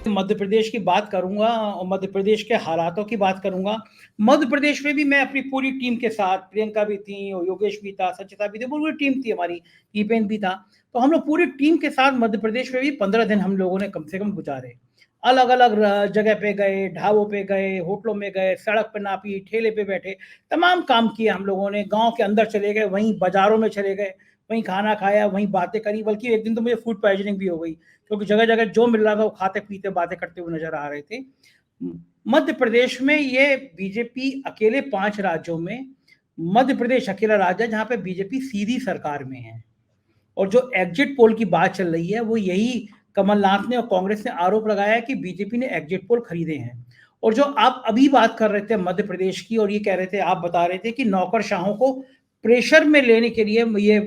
मध्य प्रदेश की बात करूंगा और मध्य प्रदेश के हालातों की बात करूंगा। मध्य प्रदेश में भी मैं अपनी पूरी टीम के साथ, प्रियंका भी थी और योगेश भी था, सचिता भी थी, पूरी टीम थी हमारी, दीपेन भी था। तो हम लोग पूरी टीम के साथ मध्य प्रदेश में भी 15 दिन हम लोगों ने कम से कम गुजारे। अलग अलग जगह पे गए, ढाबों पे गए, होटलों में गए, सड़क पे नापी, ठेले पे बैठे, तमाम काम किए हम लोगों ने। गांव के अंदर चले गए, वहीं बाजारों में चले गए, वहीं खाना खाया, वहीं बातें करी। बल्कि एक दिन तो मुझे फूड पॉइजनिंग भी हो गई, क्योंकि जगह जगह जो मिल रहा था वो खाते पीते बातें करते हुए नजर आ रहे थे। मध्य प्रदेश में ये बीजेपी अकेले 5 राज्यों में मध्य प्रदेश अकेला राज्य है जहां पे बीजेपी सीधी सरकार में है। और जो एग्जिट पोल की बात चल रही है वो यही कमलनाथ ने और कांग्रेस ने आरोप लगाया है कि बीजेपी ने एग्जिट पोल खरीदे हैं। और जो आप अभी बात कर रहे थे मध्य प्रदेश की, और ये कह रहे थे, आप बता रहे थे कि नौकरशाहों को प्रेशर में लेने के लिए ये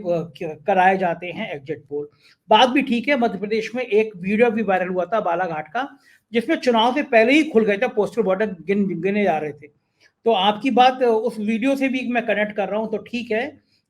कराए जाते हैं एग्जिट पोल। बात भी ठीक है। मध्य प्रदेश में एक वीडियो भी वायरल हुआ था बालाघाट का, जिसमें चुनाव से पहले ही खुल गए थे पोस्टल बॉर्डर, गिने जा रहे थे। तो आपकी बात उस वीडियो से भी मैं कनेक्ट कर रहा हूं। तो ठीक है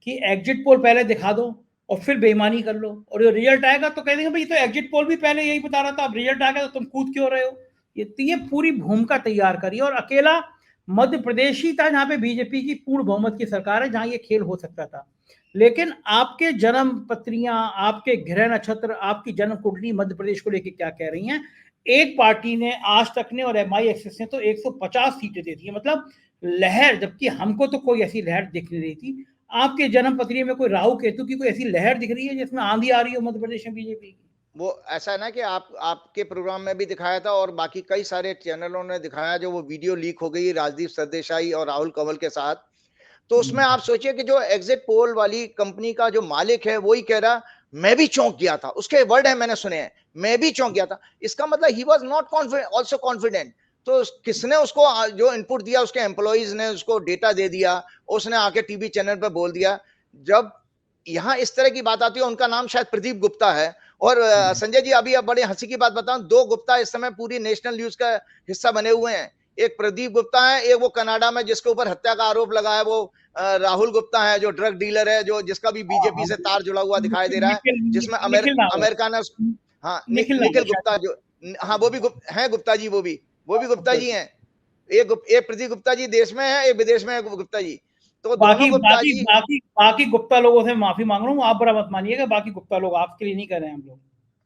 कि एग्जिट पोल पहले दिखा दो और फिर बेईमानी कर लो, और ये रिजल्ट आएगा तो कह देंगे भाई तो एग्जिट पोल भी पहले यही बता रहा था, अब रिजल्ट आ गया तो तुम कूद क्यों रहे हो। ये पूरी भूमिका तैयार करी, और अकेला मध्य प्रदेश ही था जहां पे बीजेपी की पूर्ण बहुमत की सरकार है, जहां ये खेल हो सकता था। लेकिन आपके जन्म पत्रियां, आपके गृह नक्षत्र, आपकी जन्म कुंडली मध्य प्रदेश को लेकर क्या कह रही हैं? एक पार्टी ने, आज तक ने और एमआई एक्सेस ने तो 150 सीटें दे दी है, मतलब लहर। जबकि हमको तो कोई ऐसी लहर दिख नहीं रही थी। आपके जन्म पत्री में कोई राहु केतु की कोई ऐसी लहर दिख रही है जिसमें आंधी आ रही हो मध्य प्रदेश में बीजेपी की? वो ऐसा है ना कि आपके प्रोग्राम में भी दिखाया था और बाकी कई सारे चैनलों ने दिखाया, जो वो वीडियो लीक हो गई राजदीप सरदेसाई और राहुल कंवल के साथ। तो उसमें आप सोचिए कि जो एग्जिट पोल वाली कंपनी का जो मालिक है वो ही कह रहा, मैं भी चौंक गया था। उसके वर्ड है, मैंने सुने हैं, मैं भी चौंक गया था। इसका मतलब he was not confident, also confident. तो किसने उसको जो इनपुट दिया, उसके एम्प्लॉइज ने उसको डेटा दे दिया, उसने आके टीवी चैनल पर बोल दिया। जब यहाँ इस तरह की बात आती है, उनका नाम शायद प्रदीप गुप्ता है। और संजय जी, अभी अब बड़े हंसी की बात बताऊं, 2 गुप्ता इस समय पूरी नेशनल न्यूज का हिस्सा बने हुए हैं। एक प्रदीप गुप्ता है, एक वो कनाडा में जिसके ऊपर हत्या का आरोप लगा है, वो राहुल गुप्ता है, जो ड्रग डीलर है, जो जिसका भी बीजेपी से तार जुड़ा हुआ दिखाई दे रहा है, जिसमें निखिल नाम है। अमेरिका ने हाँ, निखिल नाम निखिल है गुप्ता, शायद। जो हाँ वो भी है गुप्ता जी, वो भी गुप्ता जी हैं। एक प्रदीप गुप्ता जी देश में है, एक विदेश में है गुप्ता जी। तो दोनों बाकी गुप्ता बाकी जी। बाकी बाकी गुप्ता लोगों से माफी मांग रहा हूँ, आप बुरा मत मानिएगा। बाकी गुप्ता लोग आपके लिए नहीं कर रहे हैं हम लोग।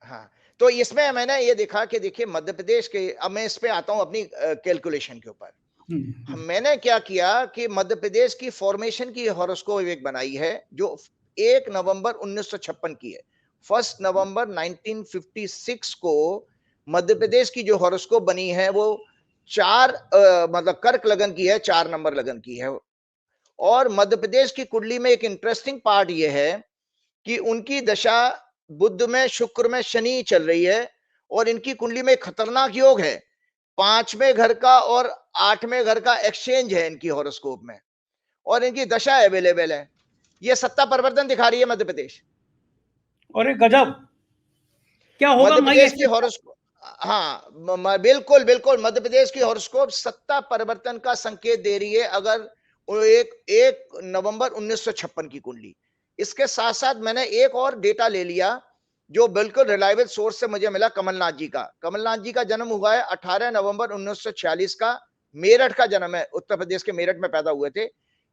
हाँ, तो इसमें मैंने ये देखा कि देखिए मध्य प्रदेश के, अब मैं इस पे आता हूं अपनी कैलकुलेशन के ऊपर। मैंने क्या किया कि मध्य प्रदेश की फॉर्मेशन की हॉरोस्कोप एक बनाई है, जो 1 नवंबर 1956 की है। 1 नवंबर 1956 को मध्य प्रदेश की जो हॉरोस्कोप बनी है वो मतलब कर्क लगन की है, 4 नंबर लगन की है। और मध्य प्रदेश की कुंडली में एक इंटरेस्टिंग पार्ट यह है कि उनकी दशा बुध में, शुक्र में, शनि चल रही है। और इनकी कुंडली में खतरनाक योग है, 5वें घर का और 8वें घर का एक्सचेंज है इनकी हॉरोस्कोप में। और इनकी दशा अवेलेबल है। ये सत्ता परिवर्तन दिखा रही है मध्य प्रदेश। और एक गजब, क्या होगा मध्य माई प्रदेश की ऐसे? हॉरोस्कोप, हाँ, बिल्कुल बिल्कुल, मध्य प्रदेश की हॉरोस्कोप सत्ता परिवर्तन का संकेत दे रही है। अगर एक नवंबर 1956 की कुंडली, इसके साथ साथ मैंने एक और डेटा ले लिया जो बिल्कुल रिलायबल सोर्स से मुझे मिला, कमलनाथ जी का। कमलनाथ जी का जन्म हुआ है 18 नवंबर 1946 का, मेरठ का जन्म है, उत्तर प्रदेश के मेरठ में पैदा हुए थे।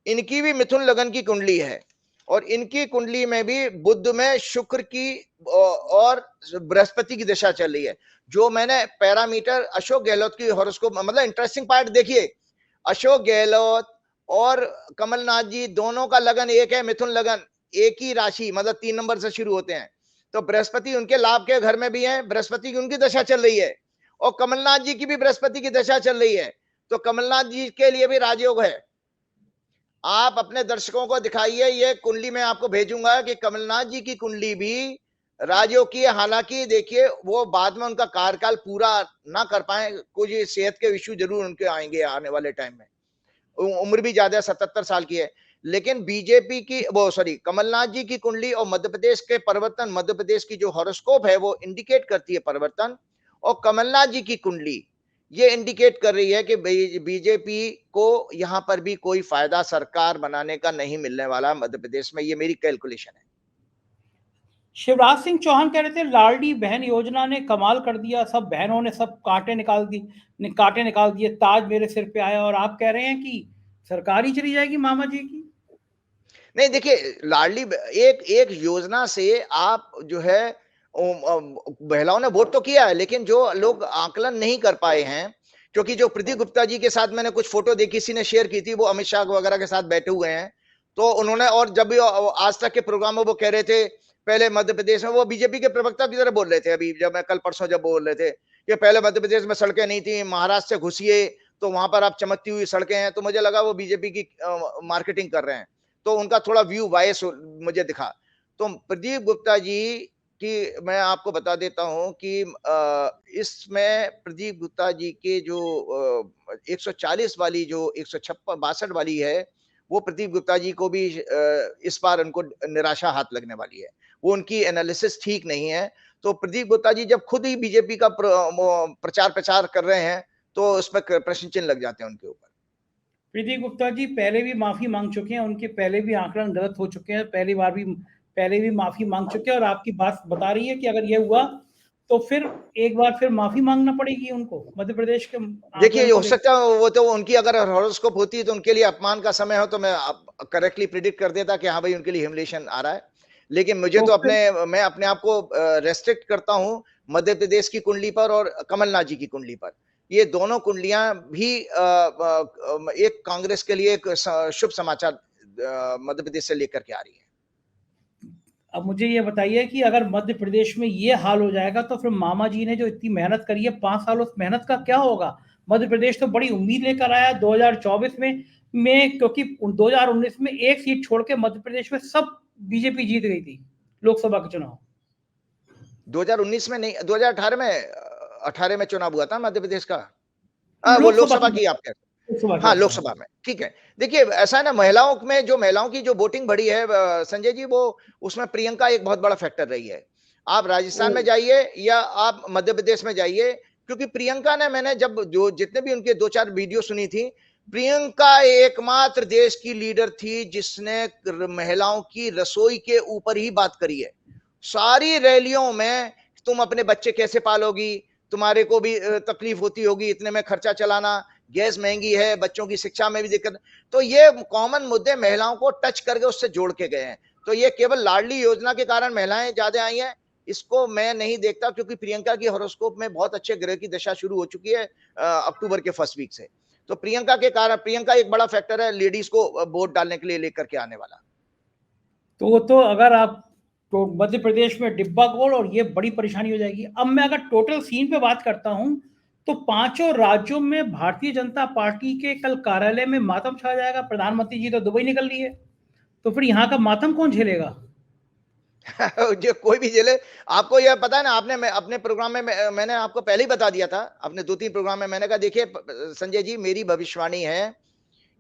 इनकी भी मिथुन लगन की कुंडली है, और इनकी कुंडली में भी बुध में शुक्र की और बृहस्पति की दिशा चल रही है। जो मैंने पैरामीटर अशोक गहलोत की हॉरोस्कोप, मतलब इंटरेस्टिंग पार्ट देखिए, अशोक गहलोत और कमलनाथ जी दोनों का लगन एक है, मिथुन लगन, एक ही राशि, मतलब 3 नंबर से शुरू होते हैं। तो बृहस्पति उनके लाभ के घर में भी है, बृहस्पति की उनकी दशा चल रही है, और कमलनाथ जी की भी बृहस्पति की दशा चल रही है। तो कमलनाथ जी के लिए भी राजयोग है। आप अपने दर्शकों को दिखाइए, ये कुंडली मैं आपको भेजूंगा कि कमलनाथ जी की कुंडली भी राजयोग की है। हालांकि देखिए वो बाद में उनका कार्यकाल पूरा ना कर पाए, कुछ सेहत के इश्यू जरूर उनके आएंगे आने वाले टाइम में। उम्र भी ज्यादा, 77 साल की है। लेकिन बीजेपी की, वो सॉरी, कमलनाथ जी की कुंडली और मध्य प्रदेश के परिवर्तन, मध्य प्रदेश की जो हॉरोस्कोप है वो इंडिकेट करती है परिवर्तन। और कमलनाथ जी की कुंडली ये इंडिकेट कर रही है कि बीजेपी को यहां पर भी कोई फायदा सरकार बनाने का नहीं मिलने वाला मध्य प्रदेश में। ये मेरी कैलकुलेशन है। शिवराज सिंह चौहान कह रहे थे लाडली बहन योजना ने कमाल कर दिया, सब बहनों ने सब कांटे निकाल दिए, ताज मेरे सिर पे आया, और आप कह रहे हैं कि सरकार ही चली जाएगी मामा जी की। नहीं देखिए, लाडली एक एक योजना से आप जो है महिलाओं ने वोट तो किया है, लेकिन जो लोग आकलन नहीं कर पाए हैं, क्योंकि जो प्रदीप गुप्ता जी के साथ मैंने कुछ फोटो देखी, किसी ने शेयर की थी, वो अमित शाह वगैरह के साथ बैठे हुए हैं, तो उन्होंने, और जब भी आज तक के प्रोग्राम में वो कह रहे थे, पहले मध्य प्रदेश में वो बीजेपी के प्रवक्ता की तरह बोल रहे थे, अभी जब मैं कल परसों जब बोल रहे थे कि पहले मध्य प्रदेश में सड़कें नहीं थी, महाराष्ट्र से घुसिए तो वहां पर आप चमकती हुई सड़कें हैं, तो मुझे लगा वो बीजेपी की मार्केटिंग कर रहे हैं, तो उनका थोड़ा व्यू वाइस मुझे दिखा। तो प्रदीप गुप्ता जी की मैं आपको बता देता हूं कि इसमें प्रदीप गुप्ता जी के जो 140 वाली, जो 156 62 वाली है, वो प्रदीप गुप्ता जी को भी इस बार उनको निराशा हाथ लगने वाली है, वो उनकी एनालिसिस ठीक नहीं है। तो प्रदीप गुप्ता जी जब खुद ही बीजेपी का प्रचार कर रहे हैं, तो उसमें प्रश्न चिन्ह लग जाते हैं उनके ऊपर। प्रदीप गुप्ता जी पहले भी माफी मांग चुके हैं, उनके पहले भी आंकलन गलत हो चुके हैं, पहले भी माफी मांग चुके हैं, और आपकी बात बता रही है कि अगर ये हुआ तो फिर एक बार फिर माफी मांगना पड़ेगी उनको मध्य प्रदेश के देखिए, आंकलन को हो लेकर। सकता है वो तो उनकी अगर हॉरोस्कोप होती है तो उनके लिए अपमान का समय हो, तो मैं करेक्टली प्रिडिक्ट कर देता कि हाँ भाई उनके लिए ह्यूमिलिएशन आ रहा है, लेकिन मुझे तो तो फिर मैं अपने आप को रेस्ट्रिक्ट करता हूं मध्य प्रदेश की कुंडली पर और कमलनाथ जी की कुंडली पर। ये दोनों कुंडलियां भी एक कांग्रेस के लिए एक शुभ समाचार मध्य प्रदेश से लेकर के आ रही है। अब मुझे ये बताइए कि अगर मध्य प्रदेश में ये हाल हो जाएगा तो फिर मामा जी ने जो इतनी मेहनत करी है 5 साल, उस मेहनत का क्या होगा? मध्य प्रदेश तो बड़ी उम्मीद लेकर आया 2024 में, क्योंकि 2019 में एक सीट छोड़ के मध्य प्रदेश में सब बीजेपी जीत गई थी लोकसभा के चुनाव। 2019 में नहीं, 2018 में, 18 में चुनाव हुआ था मध्य प्रदेश का। वो लोकसभा लोकसभा की की आप कह, लोकसभा की हाँ बात कर रहा लोकसभा में, ठीक है। देखिए ऐसा है ना, महिलाओं में जो महिलाओं की जो वोटिंग बढ़ी है संजय जी, वो उसमें प्रियंका एक बहुत बड़ा फैक्टर रही है। आप राजस्थान में हूँ। जाइए या आप मध्य प्रदेश में जाइए, क्योंकि प्रियंका ने, मैंने जब जो जितने भी उनके 2 4 वीडियो सुनी थी, प्रियंका एकमात्र देश की लीडर थी जिसने महिलाओं की रसोई के ऊपर ही बात करी है। सारी रैलियों में तुम अपने बच्चे कैसे पालोगी, तुम्हारे को भी तकलीफ होती होगी, इतने में खर्चा चलाना, गैस महंगी है, बच्चों की शिक्षा में भी दिक्कत, तो ये कॉमन मुद्दे महिलाओं को टच करके उससे जोड़ के गए हैं। तो ये केवल लाडली योजना के कारण महिलाएं ज्यादा आई हैं, इसको मैं नहीं देखता, क्योंकि प्रियंका की हॉरोस्कोप में बहुत अच्छे ग्रह की दशा शुरू हो चुकी है अक्टूबर के फर्स्ट वीक से। तो प्रियंका के कारण, प्रियंका एक बड़ा फैक्टर है लेडीज को वोट डालने के लिए लेकर के आने वाला। तो अगर आप तो मध्य प्रदेश में डिब्बा गोल, और ये बड़ी परेशानी हो जाएगी। अब मैं अगर टोटल सीन पे बात करता हूं तो पांचों राज्यों में भारतीय जनता पार्टी के कल कार्यालय में मातम छा जाएगा। प्रधानमंत्री जी तो दुबई निकल रही है, तो फिर यहाँ का मातम कौन झेलेगा? जो कोई भी झेले। आपको यह पता है ना, आपने अपने प्रोग्राम में मैंने आपको पहले ही बता दिया था, अपने 2 3 प्रोग्राम में मैंने कहा, देखिए संजय जी, मेरी भविष्यवाणी है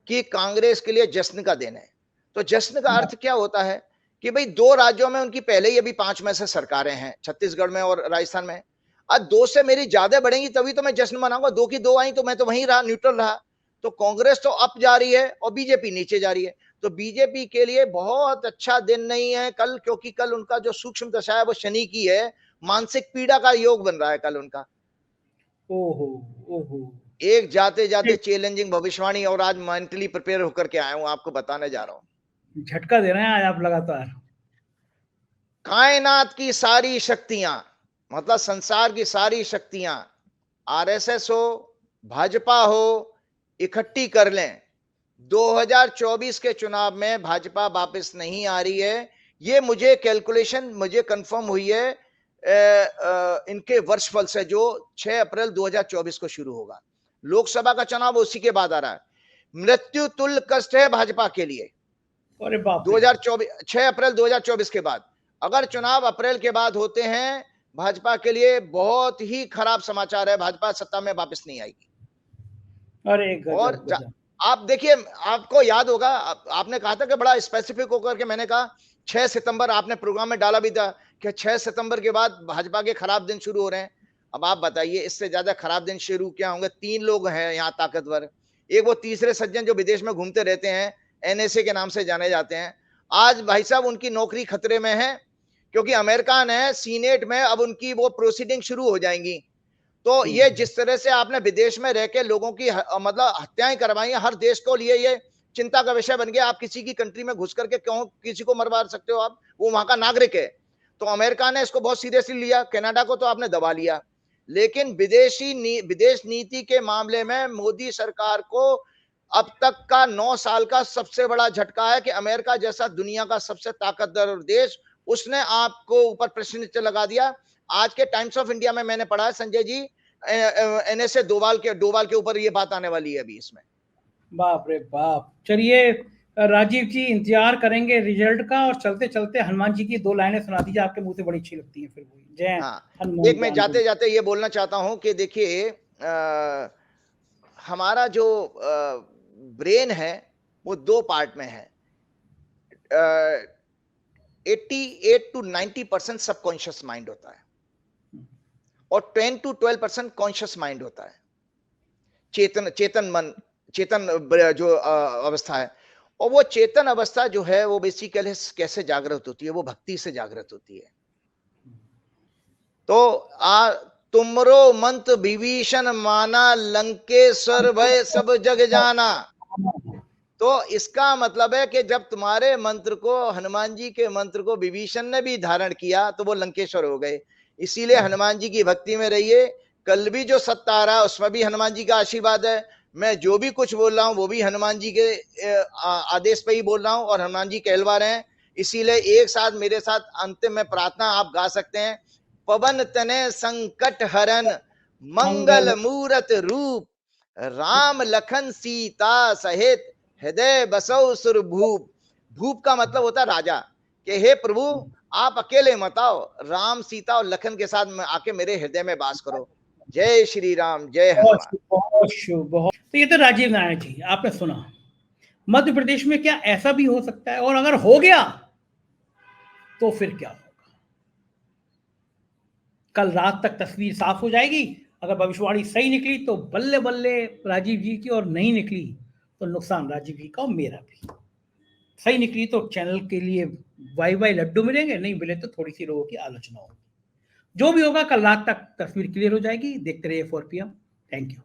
कि कांग्रेस के लिए जश्न का दिन है। तो जश्न का अर्थ क्या होता है कि भाई 2 राज्यों में उनकी पहले ही अभी 5 में से सरकारें हैं, छत्तीसगढ़ में और राजस्थान में। आज 2 से मेरी ज्यादा बढ़ेंगी तभी तो मैं जश्न मनाऊंगा। 2 की 2 आई तो मैं तो वहीं रहा, न्यूट्रल रहा। तो कांग्रेस तो अप जा रही है और बीजेपी नीचे जा रही है। तो बीजेपी के लिए बहुत अच्छा दिन नहीं है कल, क्योंकि कल उनका जो सूक्ष्म दशा है वो शनि की है, मानसिक पीड़ा का योग बन रहा है कल उनका। ओहो, ओहो। एक जाते जाते चैलेंजिंग भविष्यवाणी, और आज मेंटली प्रिपेयर होकर के आया हूं, आपको बताने जा रहा हूं। झटका दे रहे हैं आज आप लगातार। कायनात की सारी शक्तियां, मतलब संसार की सारी शक्तियां, आरएसएस हो, भाजपा हो, इकट्ठी कर लें, 2024 के चुनाव में भाजपा वापस नहीं आ रही है। ये मुझे कैलकुलेशन मुझे कंफर्म हुई है इनके वर्षफल से, जो 6 अप्रैल 2024 को शुरू होगा। लोकसभा का चुनाव उसी के बाद आ रहा है। मृत्यु तुल्य कष्ट है भाजपा के लिए। अरे बाप रे। 2024 6 अप्रैल 2024 के बाद, अगर चुनाव अप्रैल के बाद होते हैं, भाजपा के लिए बहुत ही खराब समाचार है, भाजपा सत्ता में वापस नहीं आएगी। अरे और गजब गजब। आप देखिए, आपको याद होगा, आपने कहा था कि बड़ा स्पेसिफिक होकर के मैंने कहा 6 सितंबर, आपने प्रोग्राम में डाला भी था कि 6 सितंबर के बाद भाजपा के खराब दिन शुरू हो रहे हैं। अब आप बताइए, इससे ज्यादा खराब दिन शुरू क्या होंगे? 3 लोग हैं यहाँ ताकतवर, एक वो तीसरे सज्जन जो विदेश में घूमते रहते हैं, एनएसए के नाम से जाने जाते हैं। आज भाई साहब उनकी नौकरी खतरे में है, क्योंकि अमेरिका ने सीनेट में अब उनकी वो प्रोसीडिंग शुरू हो जाएंगी। तो ये जिस तरह से आपने विदेश में रह के लोगों की मतलब हत्याएं करवाई, हर देश को लिए ये चिंता का विषय बन गया। आप किसी की कंट्री में घुस करके क्यों किसी को मरवा सकते हो? आप, वो वहां का नागरिक है। तो अमेरिका ने इसको बहुत सीरियसली लिया, कनाडा को तो आपने दबा लिया। लेकिन विदेश नीति के मामले में मोदी सरकार को अब तक का 9 साल का सबसे बड़ा झटका है कि अमेरिका जैसा दुनिया का सबसे ताकतवर देश, उसने आपको ऊपर प्रश्न चिन्ह लगा दिया। आज के टाइम्स ऑफ इंडिया में मैंने पढ़ा है संजय जी, NSA डोवाल के ऊपर ये बात आने वाली है अभी इसमें। बाप रे बाप। चलिए राजीव जी, इंतजार करेंगे रिजल्ट का, और चलते चलते हनुमान जी की 2 लाइनें सुना दीजिए, आपके मुंह से बड़ी अच्छी लगती हैं फिर वो। जय हनुमान। एक मैं जाते जाते ये बोलना चाहता हूं कि देखिए हमारा जो ब्रेन है वो 2 पार्ट में है। 88 to 90% सबकॉन्शियस माइंड होता है और 10 to 12% कॉन्शियस माइंड होता है, चेतन जो अवस्था है। और वो चेतन अवस्था जो है वो बेसिकली कैसे जागृत होती है? वो भक्ति से जागृत होती है। तो तुमरो मंत विभीषण माना, लंकेश्वर भय सब जग जाना। तो इसका मतलब है कि जब तुम्हारे मंत्र को, हनुमान जी के मंत्र को विभीषण ने भी धारण किया तो वो लंकेश्वर हो गए। इसीलिए हनुमान जी की भक्ति में रहिए। कल भी जो सत्य आ रहा है उसमें भी हनुमान जी का आशीर्वाद है। मैं जो भी कुछ बोल रहा हूं वो भी हनुमान जी के आदेश पे ही बोल रहा हूं और हनुमान जी कहलवा रहे हैं। इसीलिए एक साथ मेरे साथ अंतिम में प्रार्थना आप गा सकते हैं। पवन तने संकट हरन, मंगल मूरत रूप, राम लखन सीता सहित, हृदय बसौ सुर भूप। भूप का मतलब होता है राजा, कि हे प्रभु आप अकेले मत आओ, राम सीता और लखन के साथ में आके मेरे हृदय में वास करो। जय श्री राम, जय हनुमान। बहुत शुभ, बहुत। तो ये तो राजीव नारायण जी आपने सुना। मध्य प्रदेश में क्या ऐसा भी हो सकता है? और अगर हो गया तो फिर क्या होगा? कल रात तक तस्वीर साफ हो जाएगी। अगर भविष्यवाणी सही निकली तो बल्ले बल्ले राजीव जी की, और नहीं निकली तो नुकसान राजीव जी का और मेरा भी। सही निकली तो चैनल के लिए वाई वाई लड्डू मिलेंगे, नहीं मिले तो थोड़ी सी लोगों की आलोचना होगी। जो भी होगा कल रात तक तस्वीर क्लियर हो जाएगी। देखते रहिए 4 PM। Thank you.